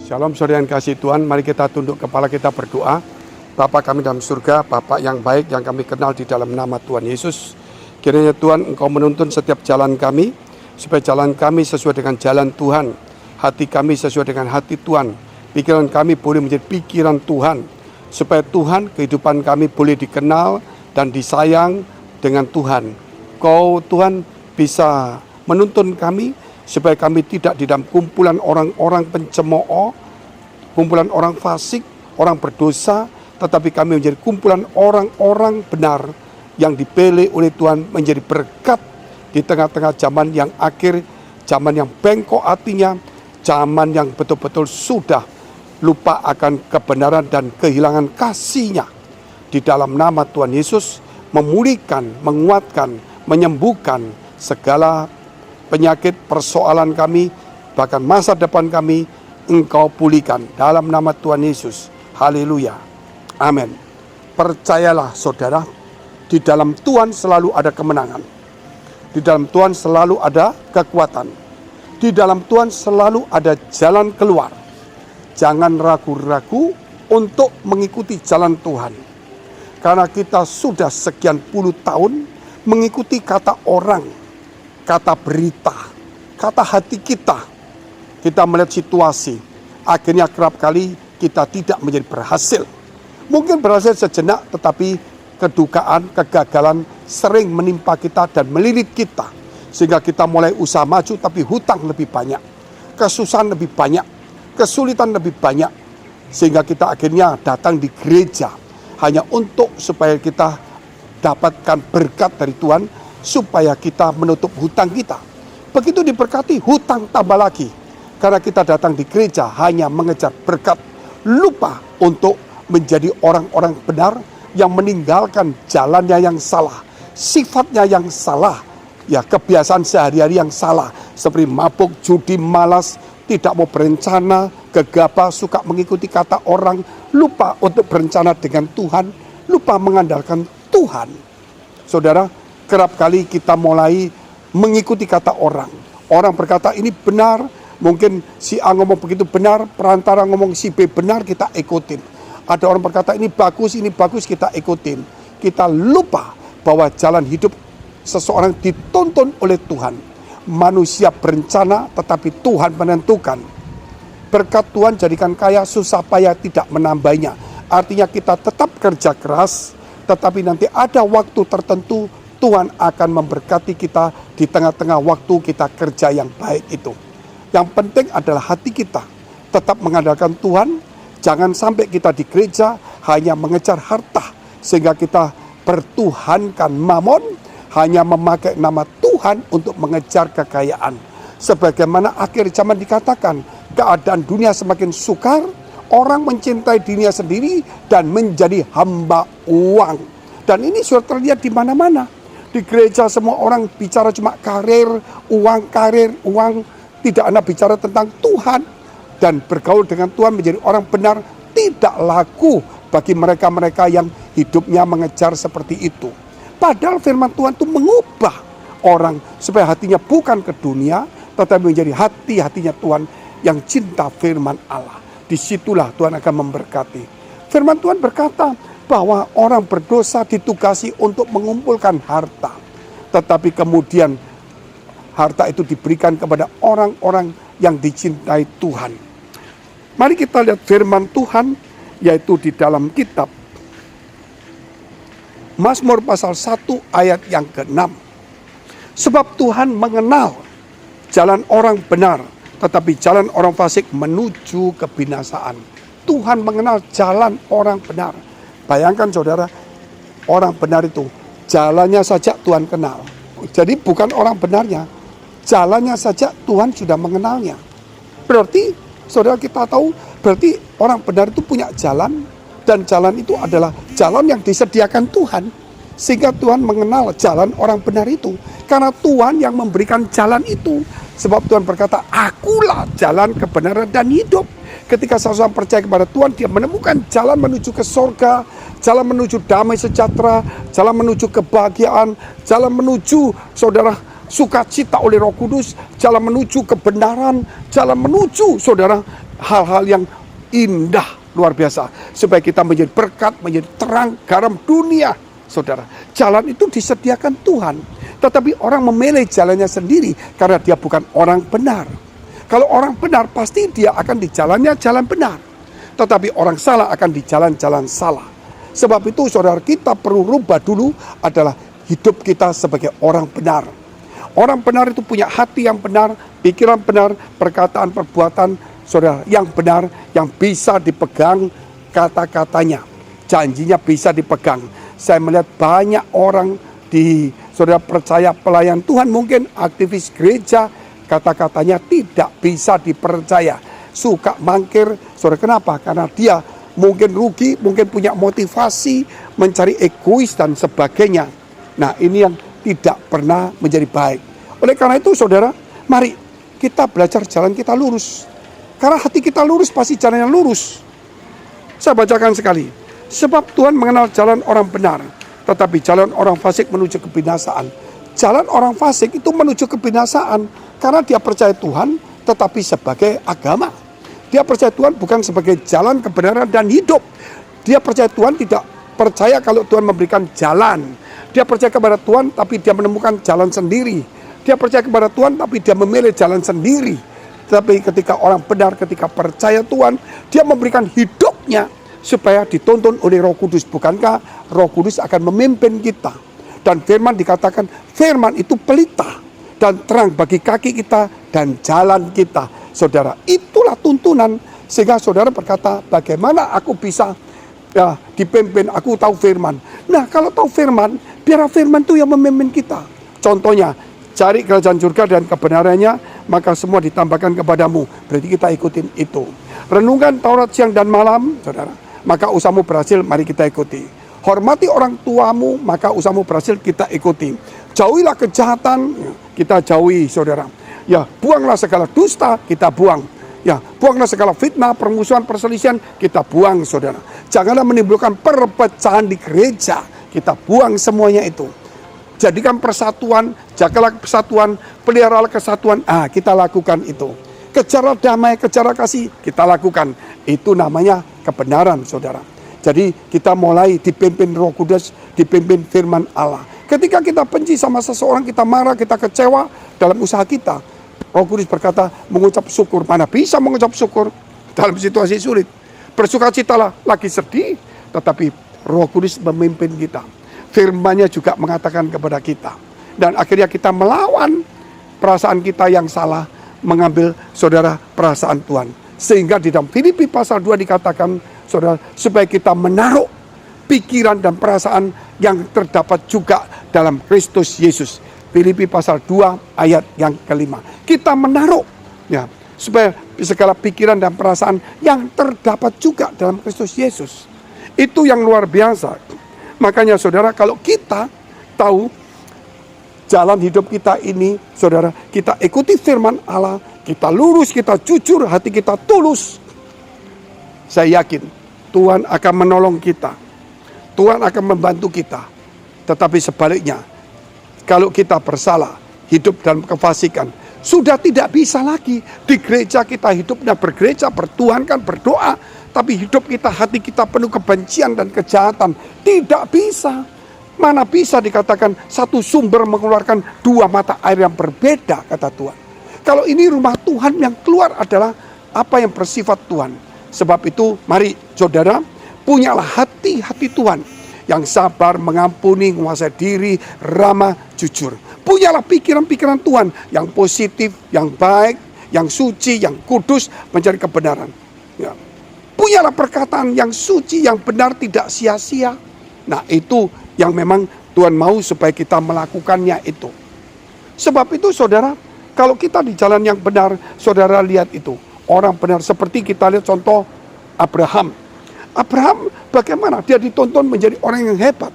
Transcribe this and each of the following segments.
Shalom saudara yang kasih Tuhan, mari kita tunduk kepala kita berdoa. Bapa kami dalam surga, Bapa yang baik yang kami kenal di dalam nama Tuhan Yesus. Kiranya Tuhan Engkau menuntun setiap jalan kami, supaya jalan kami sesuai dengan jalan Tuhan. Hati kami sesuai dengan hati Tuhan. Pikiran kami boleh menjadi pikiran Tuhan. Supaya Tuhan, kehidupan kami boleh dikenal dan disayang dengan Tuhan. Kau Tuhan bisa menuntun kami, supaya kami tidak di dalam kumpulan orang-orang pencemooh, kumpulan orang fasik, orang berdosa, tetapi kami menjadi kumpulan orang-orang benar yang dipilih oleh Tuhan menjadi berkat di tengah-tengah zaman yang akhir, zaman yang bengkok hatinya, zaman yang betul-betul sudah lupa akan kebenaran dan kehilangan kasih-Nya. Di dalam nama Tuhan Yesus, memulihkan, menguatkan, menyembuhkan segala penyakit, persoalan kami, bahkan masa depan kami, Engkau pulihkan dalam nama Tuhan Yesus. Haleluya. Amin. Percayalah saudara, di dalam Tuhan selalu ada kemenangan. Di dalam Tuhan selalu ada kekuatan. Di dalam Tuhan selalu ada jalan keluar. Jangan ragu-ragu untuk mengikuti jalan Tuhan. Karena kita sudah sekian puluh tahun mengikuti kata orang, kata berita, kata hati kita. Kita melihat situasi, akhirnya kerap kali kita tidak menjadi berhasil. Mungkin berhasil sejenak, tetapi kedukaan, kegagalan sering menimpa kita dan melilit kita. Sehingga kita mulai usaha maju, tapi hutang lebih banyak, kesusahan lebih banyak, kesulitan lebih banyak. Sehingga kita akhirnya datang di gereja hanya untuk supaya kita dapatkan berkat dari Tuhan, supaya kita menutup hutang kita. Begitu diberkati, hutang tambah lagi. Karena kita datang di gereja hanya mengejar berkat, lupa untuk menjadi orang-orang benar yang meninggalkan jalannya yang salah, sifatnya yang salah, ya kebiasaan sehari-hari yang salah, seperti mabuk, judi, malas, tidak mau berencana, gegabah, suka mengikuti kata orang, lupa untuk berencana dengan Tuhan, lupa mengandalkan Tuhan. Saudara, kerap kali kita mulai mengikuti kata orang. Orang berkata ini benar, mungkin si A ngomong begitu benar, perantara ngomong si B benar, kita ikutin. Ada orang berkata ini bagus, kita ikutin. Kita lupa bahwa jalan hidup seseorang dituntun oleh Tuhan. Manusia berencana, tetapi Tuhan menentukan. Berkat Tuhan jadikan kaya, susah payah tidak menambahnya. Artinya kita tetap kerja keras, tetapi nanti ada waktu tertentu Tuhan akan memberkati kita di tengah-tengah waktu kita kerja yang baik itu. Yang penting adalah hati kita tetap mengandalkan Tuhan. Jangan sampai kita di gereja hanya mengejar harta, sehingga kita pertuhankan mamon, hanya memakai nama Tuhan untuk mengejar kekayaan. Sebagaimana akhir zaman dikatakan, keadaan dunia semakin sukar, orang mencintai dirinya sendiri dan menjadi hamba uang. Dan ini sudah terlihat di mana-mana. Di gereja semua orang bicara cuma karir, uang. Tidak ada bicara tentang Tuhan. Dan bergaul dengan Tuhan menjadi orang benar tidak laku bagi mereka-mereka yang hidupnya mengejar seperti itu. Padahal firman Tuhan itu mengubah orang supaya hatinya bukan ke dunia, tetapi menjadi hatinya Tuhan yang cinta firman Allah. Disitulah Tuhan akan memberkati. Firman Tuhan berkata bahwa orang berdosa ditugasi untuk mengumpulkan harta. Tetapi kemudian harta itu diberikan kepada orang-orang yang dicintai Tuhan. Mari kita lihat firman Tuhan, yaitu di dalam kitab Mazmur pasal 1 ayat yang ke-6. Sebab Tuhan mengenal jalan orang benar, tetapi jalan orang fasik menuju kebinasaan. Tuhan mengenal jalan orang benar. Bayangkan saudara, orang benar itu jalannya saja Tuhan kenal. Jadi bukan orang benarnya, jalannya saja Tuhan sudah mengenalnya. Berarti saudara kita tahu, berarti orang benar itu punya jalan, dan jalan itu adalah jalan yang disediakan Tuhan. Sehingga Tuhan mengenal jalan orang benar itu, karena Tuhan yang memberikan jalan itu. Sebab Tuhan berkata, akulah jalan kebenaran dan hidup. Ketika seseorang percaya kepada Tuhan, dia menemukan jalan menuju ke surga, jalan menuju damai sejahtera, jalan menuju kebahagiaan, jalan menuju saudara sukacita oleh Roh Kudus, jalan menuju kebenaran, jalan menuju saudara hal-hal yang indah, luar biasa. Supaya kita menjadi berkat, menjadi terang, garam dunia. Saudara, jalan itu disediakan Tuhan. Tetapi orang memilih jalannya sendiri karena dia bukan orang benar. Kalau orang benar pasti dia akan di jalannya jalan benar. Tetapi orang salah akan di jalan-jalan salah. Sebab itu saudara, kita perlu rubah dulu adalah hidup kita sebagai orang benar. Orang benar itu punya hati yang benar, pikiran benar, perkataan, perbuatan, saudara, yang benar, yang bisa dipegang kata-katanya. Janjinya bisa dipegang. Saya melihat banyak orang di saudara percaya pelayan Tuhan, mungkin aktivis gereja, kata-katanya tidak bisa dipercaya. Suka mangkir, saudara, kenapa? Karena dia mungkin rugi, mungkin punya motivasi, mencari egois dan sebagainya. Nah, ini yang tidak pernah menjadi baik. Oleh karena itu saudara, mari kita belajar jalan kita lurus. Karena hati kita lurus, pasti jalan yang lurus. Saya bacakan sekali. Sebab Tuhan mengenal jalan orang benar, tetapi jalan orang fasik menuju kebinasaan. Jalan orang fasik itu menuju kebinasaan karena dia percaya Tuhan tetapi sebagai agama. Dia percaya Tuhan bukan sebagai jalan kebenaran dan hidup. Dia percaya Tuhan tidak percaya kalau Tuhan memberikan jalan. Dia percaya kepada Tuhan tapi dia menemukan jalan sendiri. Dia percaya kepada Tuhan tapi dia memilih jalan sendiri. Tapi ketika orang benar, ketika percaya Tuhan, dia memberikan hidupnya supaya dituntun oleh Roh Kudus. Bukankah Roh Kudus akan memimpin kita? Dan firman dikatakan, firman itu pelita dan terang bagi kaki kita dan jalan kita. Saudara, itulah tuntunan. Sehingga saudara berkata, bagaimana aku bisa dipimpin, aku tahu firman. Nah, kalau tahu firman, biar firman itu yang memimpin kita. Contohnya, cari kerajaan surga dan kebenarannya, maka semua ditambahkan kepadamu. Berarti kita ikutin itu. Renungkan Taurat siang dan malam, saudara, maka usahamu berhasil, mari kita ikuti. Hormati orang tuamu, maka usahamu berhasil, kita ikuti. Jauhilah kejahatan, kita jauhi, saudara. Ya, buanglah segala dusta, kita buang. Ya, buanglah segala fitnah, permusuhan, perselisihan, kita buang, saudara. Janganlah menimbulkan perpecahan di gereja, kita buang semuanya itu. Jadikan persatuan, jagalah persatuan, peliharalah kesatuan. Kita lakukan itu. Kejarlah damai, kejarlah kasih, kita lakukan. Itu namanya kebenaran, saudara. Jadi kita mulai dipimpin Roh Kudus, dipimpin firman Allah. Ketika kita benci sama seseorang, kita marah, kita kecewa dalam usaha kita, Roh Kudus berkata, mengucap syukur. Mana bisa mengucap syukur dalam situasi sulit? Bersukacitalah, lagi sedih, tetapi Roh Kudus memimpin kita. Firman-Nya juga mengatakan kepada kita. Dan akhirnya kita melawan perasaan kita yang salah, mengambil, saudara, perasaan Tuhan. Sehingga di dalam Filipi pasal 2 dikatakan, saudara, supaya kita menaruh pikiran dan perasaan yang terdapat juga dalam Kristus Yesus. Filipi pasal 2 ayat yang kelima. Kita menaruh, ya, supaya segala pikiran dan perasaan yang terdapat juga dalam Kristus Yesus. Itu yang luar biasa. Makanya saudara, kalau kita tahu jalan hidup kita ini, saudara, kita ikuti firman Allah, kita lurus, kita jujur, hati kita tulus, saya yakin Tuhan akan menolong kita. Tuhan akan membantu kita. Tetapi sebaliknya, kalau kita bersalah, hidup dalam kefasikan, sudah tidak bisa lagi. Di gereja kita hidupnya bergereja, bertuhankan, berdoa, tapi hidup kita, hati kita penuh kebencian dan kejahatan. Tidak bisa. Mana bisa dikatakan satu sumber mengeluarkan dua mata air yang berbeda, kata Tuhan. Kalau ini rumah Tuhan, yang keluar adalah apa yang bersifat Tuhan. Sebab itu mari saudara, punyalah hati-hati Tuhan yang sabar, mengampuni, menguasai diri, ramah, jujur. Punyalah pikiran-pikiran Tuhan yang positif, yang baik, yang suci, yang kudus, mencari kebenaran. Ya. Punyalah perkataan yang suci, yang benar, tidak sia-sia. Nah, itu yang memang Tuhan mau supaya kita melakukannya itu. Sebab itu saudara, kalau kita di jalan yang benar, saudara lihat itu. Orang benar, seperti kita lihat contoh Abraham. Abraham bagaimana? Dia dituntun menjadi orang yang hebat.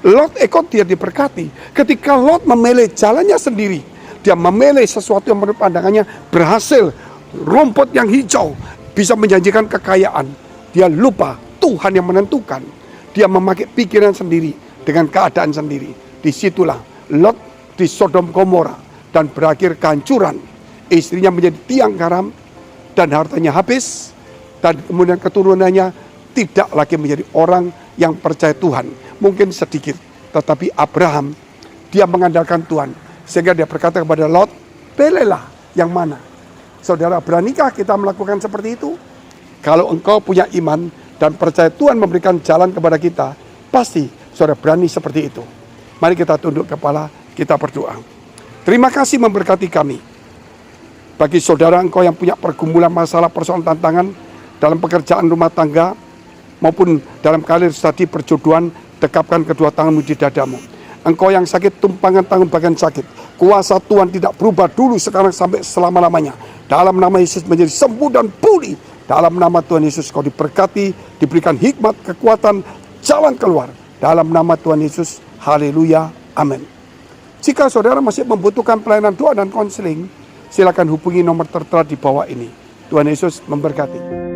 Lot ikut dia diberkati. Ketika Lot memilih jalannya sendiri, dia memilih sesuatu yang menurut pandangannya berhasil. Rumput yang hijau bisa menjanjikan kekayaan. Dia lupa Tuhan yang menentukan. Dia memakai pikiran sendiri dengan keadaan sendiri. Disitulah Lot di Sodom Gomora dan berakhir kehancuran. Istrinya menjadi tiang garam dan hartanya habis. dan kemudian keturunannya tidak lagi menjadi orang yang percaya Tuhan. Mungkin sedikit, tetapi Abraham, dia mengandalkan Tuhan. Sehingga dia berkata kepada Lot, pilihlah yang mana. Saudara, beranikah kita melakukan seperti itu? Kalau engkau punya iman dan percaya Tuhan memberikan jalan kepada kita, pasti saudara berani seperti itu. Mari kita tunduk kepala, kita berdoa. Terima kasih memberkati kami. Bagi saudara engkau yang punya pergumulan masalah, persoalan, tantangan dalam pekerjaan rumah tangga maupun dalam karir studi perjodohan, dekapkan kedua tanganmu di dadamu. Engkau yang sakit, tumpangan tangan bagian sakit. Kuasa Tuhan tidak berubah dulu, sekarang sampai selama-lamanya. Dalam nama Yesus menjadi sembuh dan pulih. Dalam nama Tuhan Yesus kau diberkati, diberikan hikmat, kekuatan, jalan keluar. Dalam nama Tuhan Yesus, haleluya, amin. Jika saudara masih membutuhkan pelayanan doa dan konseling, silakan hubungi nomor tertera di bawah ini. Tuhan Yesus memberkati.